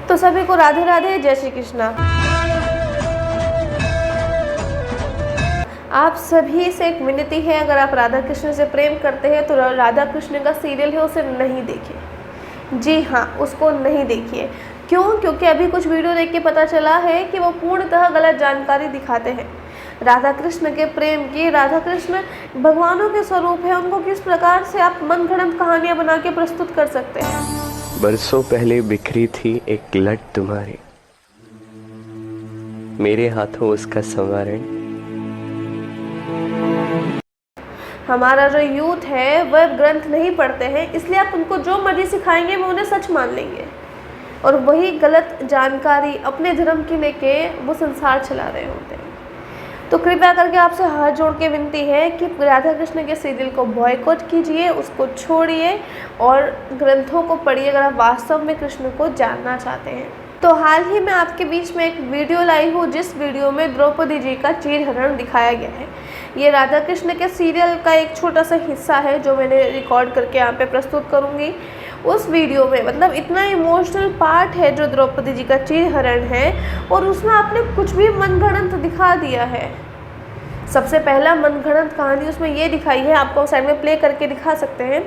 तो सभी को राधे राधे, जय श्री कृष्णा। आप सभी से एक विनती है, अगर आप राधा कृष्ण से प्रेम करते हैं तो राधा कृष्ण का सीरियल है उसे नहीं देखिए। जी हाँ, उसको नहीं देखिए। क्यों? क्योंकि अभी कुछ वीडियो देख के पता चला है कि वो पूर्णतः गलत जानकारी दिखाते हैं राधा कृष्ण के प्रेम की। राधा कृष्ण भगवानों के स्वरूप है, उनको किस प्रकार से आप मनगढ़ंत कहानियाँ बना के प्रस्तुत कर सकते हैं। बरसों पहले बिखरी थी एक लट तुम्हारी, मेरे हाथों उसका संवारण। हमारा जो यूथ है वह ग्रंथ नहीं पढ़ते हैं, इसलिए आप उनको जो मर्जी सिखाएंगे वो उन्हें सच मान लेंगे और वही गलत जानकारी अपने धर्म की लेके वो संसार चला रहे होते हैं। तो कृपया करके आपसे हाथ जोड़ के विनती है कि राधा कृष्ण के सीरियल को बॉयकॉट कीजिए, उसको छोड़िए और ग्रंथों को पढ़िए अगर आप वास्तव में कृष्ण को जानना चाहते हैं। तो हाल ही में आपके बीच में एक वीडियो लाई हूँ जिस वीडियो में द्रौपदी जी का चीरहरण दिखाया गया है। ये राधा कृष्ण के सीरियल का एक छोटा सा हिस्सा है जो मैंने रिकॉर्ड करके यहाँ पे प्रस्तुत करूँगी। उस वीडियो में मतलब इतना इमोशनल पार्ट है जो द्रौपदी जी का चीरहरण है और उसमें आपने कुछ भी मनगढ़ंत दिखा दिया है। सबसे पहला मनगढ़ंत कहानी उसमें ये दिखाई है, आपको साइड में प्ले करके दिखा सकते हैं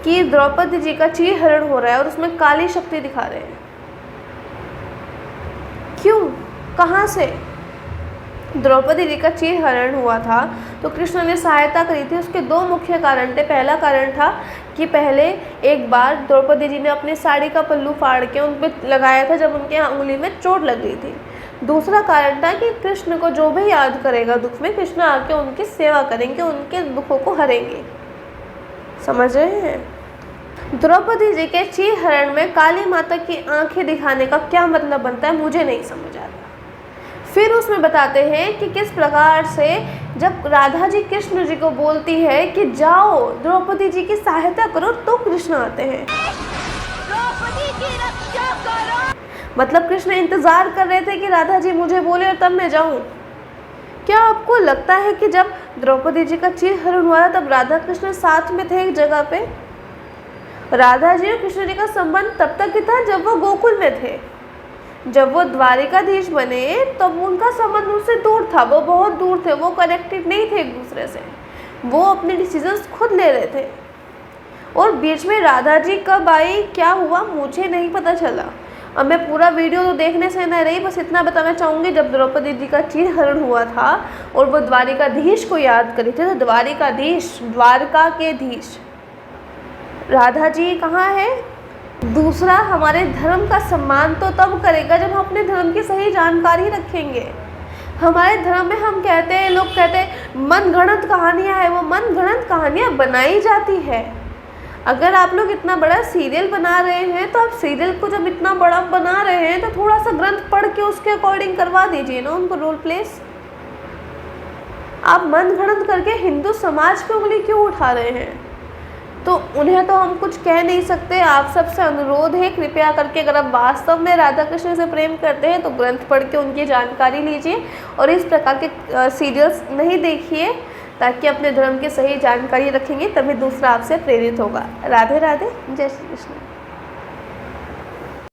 कि द्रौपदी जी का चीरहरण हो रहा है और उसमें काली शक्ति दिखा रहे हैं। क्यों? कहाँ से? द्रौपदी जी का चीरहरण हुआ था तो कृष्ण ने सहायता करी थी। उसके दो मुख्य कारण थे। पहला कारण था कि पहले एक बार द्रौपदी जी ने अपनी साड़ी का पल्लू फाड़ के उन पर लगाया था जब उनके उंगली में चोट लग गई थी। दूसरा कारण था कि कृष्ण को जो भी याद करेगा दुख में, कृष्ण आके उनकी सेवा करेंगे, उनके दुखों को हरेंगे। समझ रहे हैं? द्रौपदी जी के चीरहरण में काली माता की आंखें दिखाने का क्या मतलब बनता है, मुझे नहीं समझ आता। फिर उसमें बताते हैं कि किस प्रकार से जब राधा जी कृष्ण जी को बोलती है कि जाओ द्रौपदी जी की सहायता करो तो कृष्ण आते हैं। द्रौपदी की रक्षा करो। मतलब कृष्ण इंतजार कर रहे थे कि राधा जी मुझे बोले और तब मैं जाऊं। क्या आपको लगता है कि जब द्रौपदी जी का चीरहरण हुआ तब राधा कृष्ण साथ में थे एक जगह पे? राधा जी और कृष्ण जी का संबंध तब तक ही था जब वो गोकुल में थे। जब वो द्वारिकाधीश बने तब उनका संबंध उनसे दूर था, वो बहुत दूर थे, वो कनेक्टेड नहीं थे एक दूसरे से। वो अपने डिसीजंस खुद ले रहे थे और बीच में राधा जी कब आई, क्या हुआ, मुझे नहीं पता चला। अब मैं पूरा वीडियो तो देखने से नहीं रही, बस इतना बताना चाहूँगी जब द्रौपदी जी का चीरहरण हुआ था और वो द्वारिकाधीश को याद करी थी तो द्वारिकाधीश, द्वारका के धीश राधा जी कहाँ है? दूसरा, हमारे धर्म का सम्मान तो तब करेगा जब हम अपने धर्म की सही जानकारी रखेंगे। हमारे धर्म में हम कहते हैं, लोग कहते हैं मनगढ़ंत कहानियाँ हैं, वो मनगढ़ंत कहानियाँ बनाई जाती है। अगर आप लोग इतना बड़ा सीरियल बना रहे हैं तो आप सीरियल को जब इतना बड़ा बना रहे हैं तो थोड़ा सा ग्रंथ पढ़ के उसके अकॉर्डिंग करवा दीजिए ना उनको रोल प्लेस। आप मनगढ़ंत करके हिंदू समाज पे उंगली क्यों उठा रहे हैं? तो उन्हें तो हम कुछ कह नहीं सकते। आप सबसे अनुरोध है, कृपया करके अगर आप वास्तव में राधा कृष्ण से प्रेम करते हैं तो ग्रंथ पढ़ के उनकी जानकारी लीजिए और इस प्रकार के सीरियल्स नहीं देखिए, ताकि अपने धर्म की सही जानकारी रखेंगे तभी दूसरा आपसे प्रेरित होगा। राधे राधे, जय श्री कृष्ण।